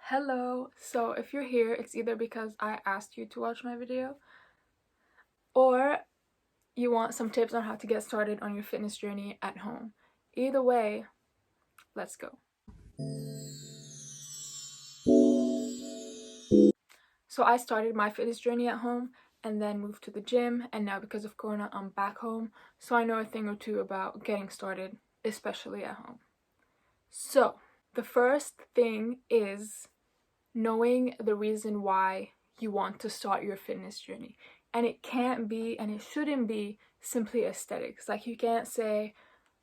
Hello! So if you're here, it's either because I asked you to watch my video or you want some tips on how to get started on your fitness journey at home. Either way, let's go. So I started my fitness journey at home and then moved to the gym, and now because of Corona, I'm back home. So I know a thing or two about getting started, especially at home. So the first thing is knowing the reason why you want to start your fitness journey. And it can't be and it shouldn't be simply aesthetics. Like, you can't say,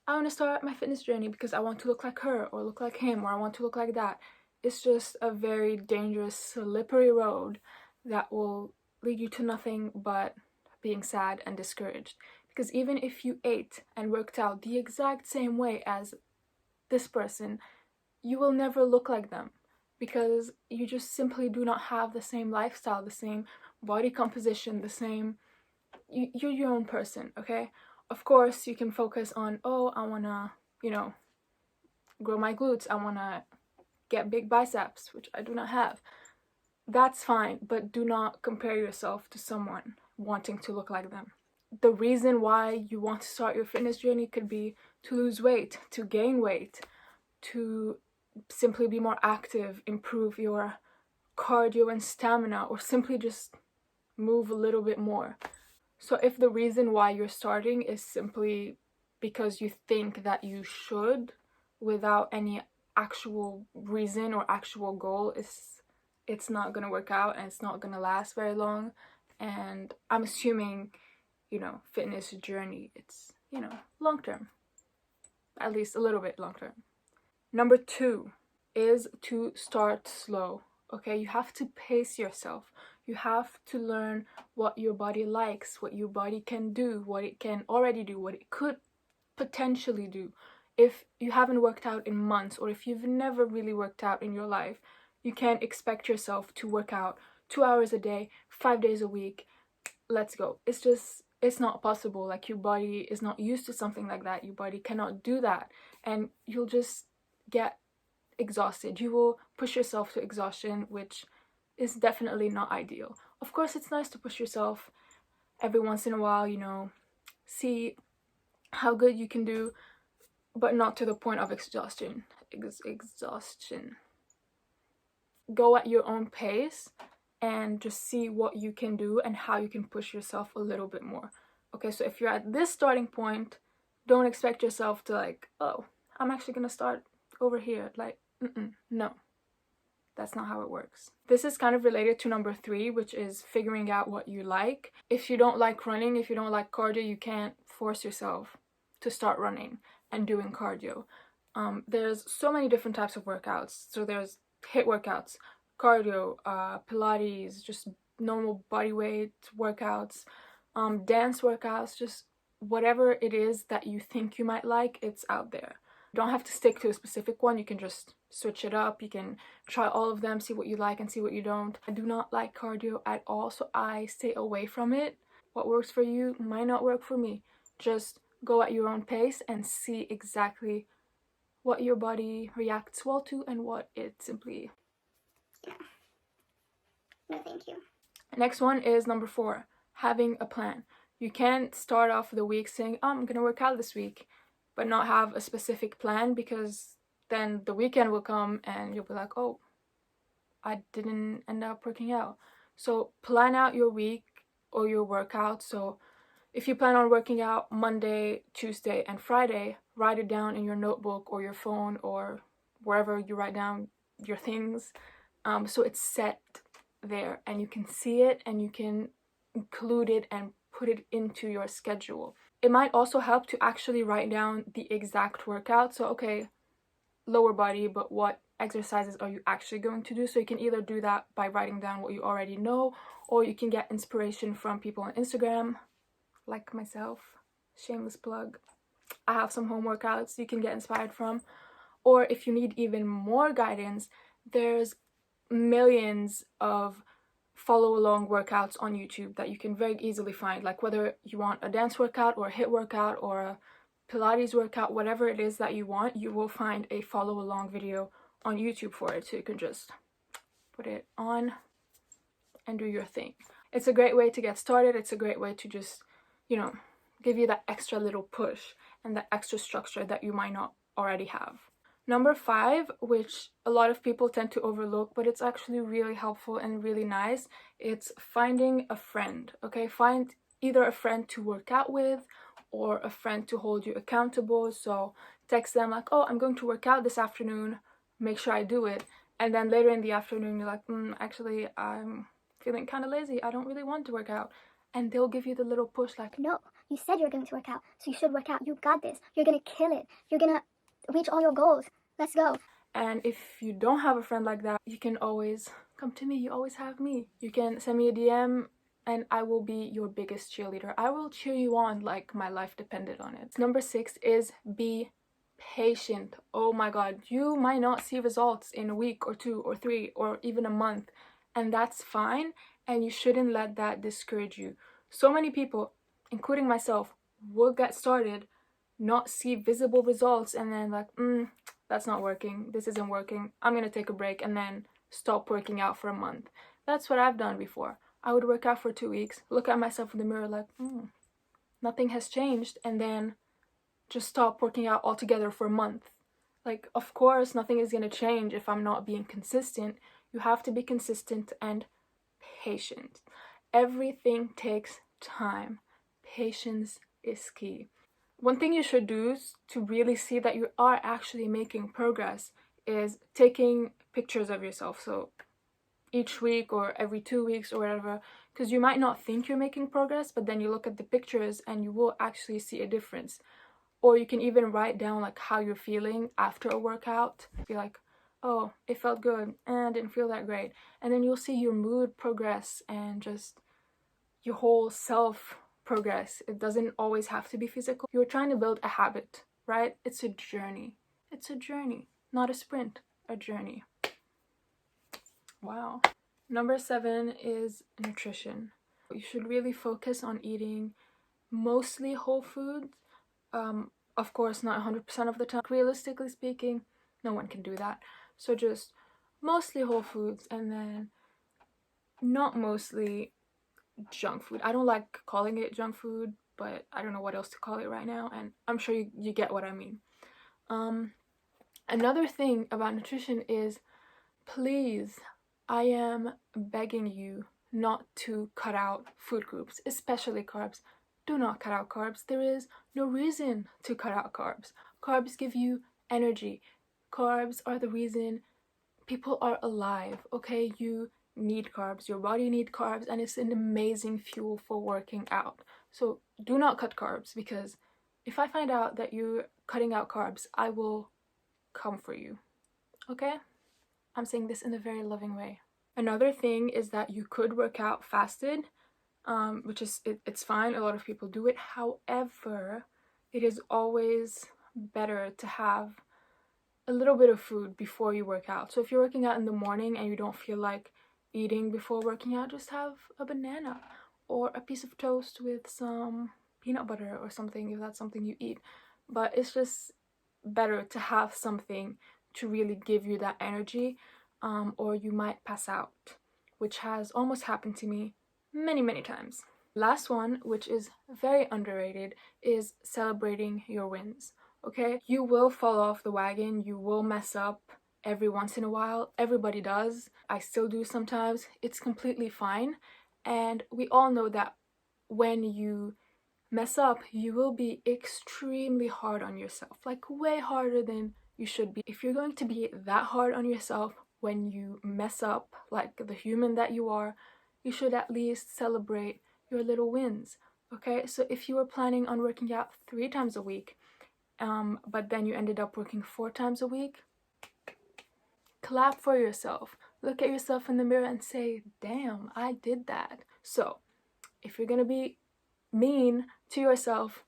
I want to start my fitness journey because I want to look like her or look like him or I want to look like that. It's just a very dangerous, slippery road that will lead you to nothing but being sad and discouraged. Because even if you ate and worked out the exact same way as this person, you will never look like them because you just simply do not have the same lifestyle, the same body composition, the same. You're your own person, okay? Of course, you can focus on, oh, I wanna, grow my glutes, I wanna get big biceps, which I do not have. That's fine, but do not compare yourself to someone wanting to look like them. The reason why you want to start your fitness journey could be to lose weight, to gain weight, to simply be more active, improve your cardio and stamina, or simply just move a little bit more. So if the reason why you're starting is simply because you think that you should without any actual reason or actual goal, it's not gonna work out and it's not gonna last very long. And I'm assuming, fitness journey, it's, long term, at least a little bit long term. Number 2 is to start slow. Okay, you have to pace yourself. You have to learn what your body likes, what your body can do, what it can already do, what it could potentially do. If you haven't worked out in months, or if you've never really worked out in your life, you can't expect yourself to work out 2 hours a day, 5 days a week. Let's go. It's not possible. Like, your body is not used to something like that. Your body cannot do that. And you'll just get exhausted. You will push yourself to exhaustion, which is definitely not ideal. Of course, it's nice to push yourself every once in a while, see how good you can do, but not to the point of exhaustion. Exhaustion. Go at your own pace and just see what you can do and how you can push yourself a little bit more. Okay, so if you're at this starting point, don't expect yourself to, like, oh, I'm actually gonna start over here. Like, no, that's not how it works. This is kind of related to number 3, which is figuring out what you like. If you don't like running, if you don't like cardio, you can't force yourself to start running and doing cardio. There's so many different types of workouts. So there's HIIT workouts, cardio, Pilates, just normal body weight workouts, dance workouts, just whatever it is that you think you might like, it's out there. You don't have to stick to a specific one. You can just switch it up. You can try all of them, see what you like and see what you don't. I do not like cardio at all, so I stay away from it. What works for you might not work for me. Just go at your own pace and see exactly what your body reacts well to and what it simply... Yeah. No, thank you. Next one is number 4, having a plan. You can't start off the week saying, oh, I'm gonna work out this week, but not have a specific plan, because then the weekend will come and you'll be like, oh, I didn't end up working out. So plan out your week or your workout. So if you plan on working out Monday, Tuesday, and Friday, write it down in your notebook or your phone or wherever you write down your things, so it's set there and you can see it and you can include it and put it into your schedule. It might also help to actually write down the exact workout. So, okay, lower body, but what exercises are you actually going to do? So you can either do that by writing down what you already know, or you can get inspiration from people on Instagram, like myself. Shameless plug. I have some home workouts you can get inspired from. Or if you need even more guidance, there's millions of follow along workouts on YouTube that you can very easily find. Like, whether you want a dance workout or a HIIT workout or a Pilates workout, whatever it is that you want, you will find a follow along video on YouTube for it. So you can just put it on, and do your thing. It's a great way to get started. It's a great way to just, you know, give you that extra little push and that extra structure that you might not already have. Number 5, which a lot of people tend to overlook, but it's actually really helpful and really nice, it's finding a friend, okay? Find either a friend to work out with or a friend to hold you accountable. So text them like, oh, I'm going to work out this afternoon, make sure I do it. And then later in the afternoon, you're like, actually, I'm feeling kind of lazy. I don't really want to work out. And they'll give you the little push like, no, you said you're going to work out, so you should work out. You got this. You're going to kill it. You're going to reach all your goals. Let's go. And if you don't have a friend like that, you can always come to me. You always have me. You can send me a DM and I will be your biggest cheerleader. I will cheer you on like my life depended on it. Number 6 is be patient. Oh my god, you might not see results in a week or 2 or 3 or even a month, and that's fine, and you shouldn't let that discourage you. So many people, including myself, will get started, not see visible results, and then like, that's not working, this isn't working, I'm gonna take a break, and then stop working out for a month. That's what I've done before. I would work out for 2 weeks, look at myself in the mirror like, nothing has changed, and then just stop working out altogether for a month. Like, of course, nothing is gonna change if I'm not being consistent. You have to be consistent and patient. Everything takes time. Patience is key. One thing you should do to really see that you are actually making progress is taking pictures of yourself. So each week or every 2 weeks or whatever, because you might not think you're making progress, but then you look at the pictures and you will actually see a difference. Or you can even write down like how you're feeling after a workout. Be like, oh, it felt good and I didn't feel that great. And then you'll see your mood progress and just your whole self progress. It doesn't always have to be physical. You're trying to build a habit, right? It's a journey. It's a journey, not a sprint, a journey. Wow. Number 7 is nutrition. You should really focus on eating mostly whole foods. Of course, not 100% of the time. Realistically speaking, no one can do that. So just mostly whole foods, and then not mostly junk food. I don't like calling it junk food, but I don't know what else to call it right now, and I'm sure you get what I mean. Another thing about nutrition is, please, I am begging you not to cut out food groups, especially carbs. Do not cut out carbs. There is no reason to cut out carbs. Carbs give you energy. Carbs are the reason people are alive, okay? You need carbs. Your body needs carbs, and it's an amazing fuel for working out. So do not cut carbs, because if I find out that you're cutting out carbs, I will come for you, okay? I'm saying this in a very loving way. Another thing is that you could work out fasted, which is, it's fine. A lot of people do it. However, it is always better to have a little bit of food before you work out. So if you're working out in the morning and you don't feel like eating before working out, just have a banana or a piece of toast with some peanut butter or something, if that's something you eat. But it's just better to have something to really give you that energy, or you might pass out, which has almost happened to me many times. Last one, which is very underrated, is celebrating your wins. Okay, you will fall off the wagon, you will mess up every once in a while. Everybody does. I still do sometimes. It's completely fine, and we all know that when you mess up, you will be extremely hard on yourself, like way harder than you should be. If you're going to be that hard on yourself when you mess up, like the human that you are, you should at least celebrate your little wins, okay? So if you were planning on working out 3 times a week, but then you ended up working 4 times a week, clap for yourself. Look at yourself in the mirror and say, damn, I did that. So if you're gonna be mean to yourself,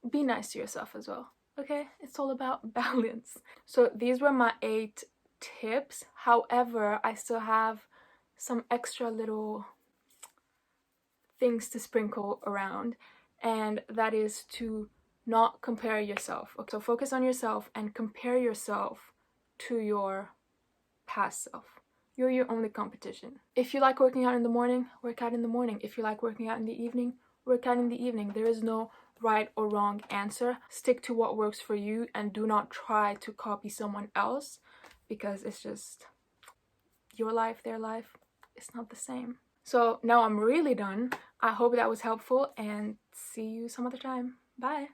be nice to yourself as well, okay? It's all about balance. So these were my 8 tips. However, I still have some extra little things to sprinkle around, and that is to not compare yourself. Okay, so focus on yourself and compare yourself to your past self, You're your only competition. If you like working out in the morning, work out in the morning. If you like working out in the evening, work out in the evening. There is no right or wrong answer. Stick to what works for you and do not try to copy someone else, because it's just your life, their life. It's not the same. So now I'm really done. I hope that was helpful and see you some other time. Bye.